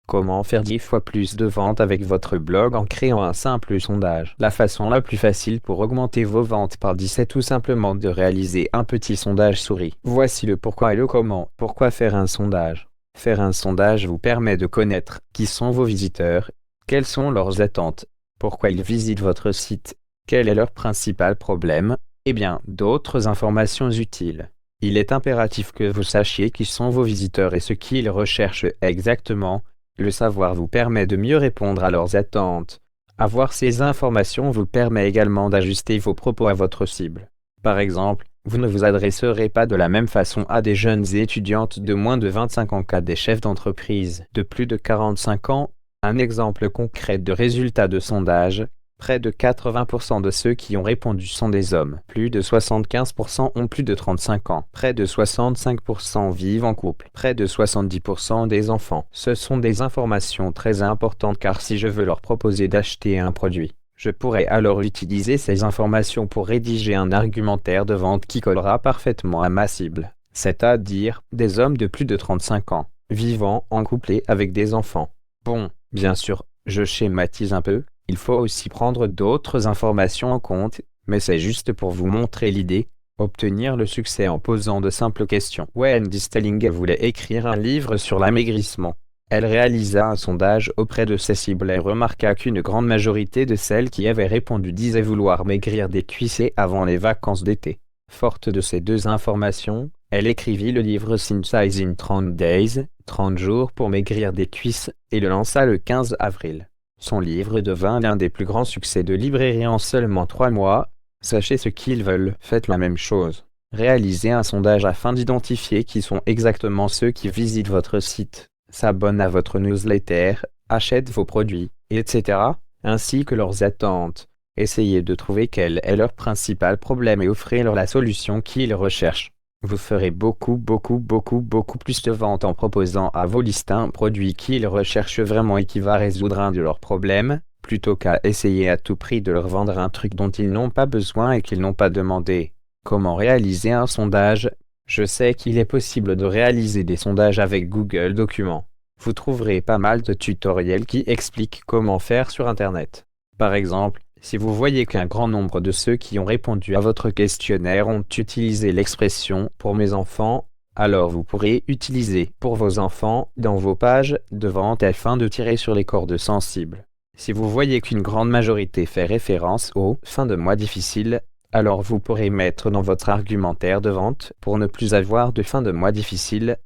Comment faire 10 fois plus de ventes avec votre blog en créant un simple sondage? La façon la plus facile pour augmenter vos ventes par 10 est tout simplement de réaliser un petit sondage souris. Voici le pourquoi et le comment. Pourquoi faire un sondage? Faire un sondage vous permet de connaître qui sont vos visiteurs, quelles sont leurs attentes, pourquoi ils visitent votre site, quel est leur principal problème, et bien d'autres informations utiles. Il est impératif que vous sachiez qui sont vos visiteurs et ce qu'ils recherchent exactement. Le savoir vous permet de mieux répondre à leurs attentes. Avoir ces informations vous permet également d'ajuster vos propos à votre cible. Par exemple, vous ne vous adresserez pas de la même façon à des jeunes étudiantes de moins de 25 ans qu'à des chefs d'entreprise de plus de 45 ans. Un exemple concret de résultat de sondage: près de 80% de ceux qui ont répondu sont des hommes. Plus de 75% ont plus de 35 ans. Près de 65% vivent en couple. Près de 70% des enfants. Ce sont des informations très importantes car si je veux leur proposer d'acheter un produit, je pourrais alors utiliser ces informations pour rédiger un argumentaire de vente qui collera parfaitement à ma cible. C'est-à-dire des hommes de plus de 35 ans, vivant en couple et avec des enfants. Bon, bien sûr, je schématise un peu. Il faut aussi prendre d'autres informations en compte, mais c'est juste pour vous montrer l'idée. Obtenir le succès en posant de simples questions. Wendy Stelling voulait écrire un livre sur l'amaigrissement. Elle réalisa un sondage auprès de ses cibles et remarqua qu'une grande majorité de celles qui avaient répondu disaient vouloir maigrir des cuissées avant les vacances d'été. Forte de ces deux informations, elle écrivit le livre Thin Size in 30 Days, 30 jours pour maigrir des cuisses, et le lança le 15 avril. Son livre devint l'un des plus grands succès de librairie en seulement 3 mois. Sachez ce qu'ils veulent, faites la même chose. Réalisez un sondage afin d'identifier qui sont exactement ceux qui visitent votre site, s'abonnent à votre newsletter, achètent vos produits, etc., ainsi que leurs attentes. Essayez de trouver quel est leur principal problème et offrez-leur la solution qu'ils recherchent. Vous ferez beaucoup plus de ventes en proposant à vos listes un produit qu'ils recherchent vraiment et qui va résoudre un de leurs problèmes, plutôt qu'à essayer à tout prix de leur vendre un truc dont ils n'ont pas besoin et qu'ils n'ont pas demandé. Comment réaliser un sondage? Je sais qu'il est possible de réaliser des sondages avec Google Documents. Vous trouverez pas mal de tutoriels qui expliquent comment faire sur Internet. Par exemple, si vous voyez qu'un grand nombre de ceux qui ont répondu à votre questionnaire ont utilisé l'expression « pour mes enfants », alors vous pourrez utiliser « pour vos enfants » dans vos pages de vente afin de tirer sur les cordes sensibles. Si vous voyez qu'une grande majorité fait référence aux « fins de mois difficiles », alors vous pourrez mettre dans votre argumentaire de vente « pour ne plus avoir de fin de mois difficiles ».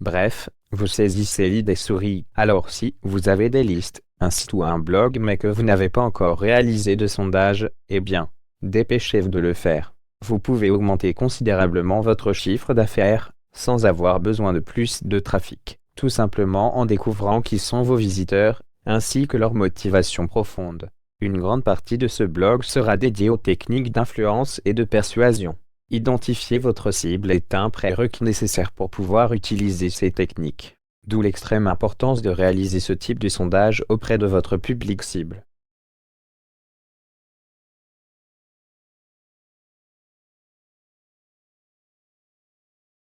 Bref, vous saisissez l'idée souris. Alors si vous avez des listes, un site ou un blog mais que vous n'avez pas encore réalisé de sondage, eh bien, dépêchez-vous de le faire. Vous pouvez augmenter considérablement votre chiffre d'affaires, sans avoir besoin de plus de trafic, tout simplement en découvrant qui sont vos visiteurs, ainsi que leur motivation profonde. Une grande partie de ce blog sera dédiée aux techniques d'influence et de persuasion. Identifier votre cible est un prérequis nécessaire pour pouvoir utiliser ces techniques. D'où l'extrême importance de réaliser ce type de sondage auprès de votre public cible.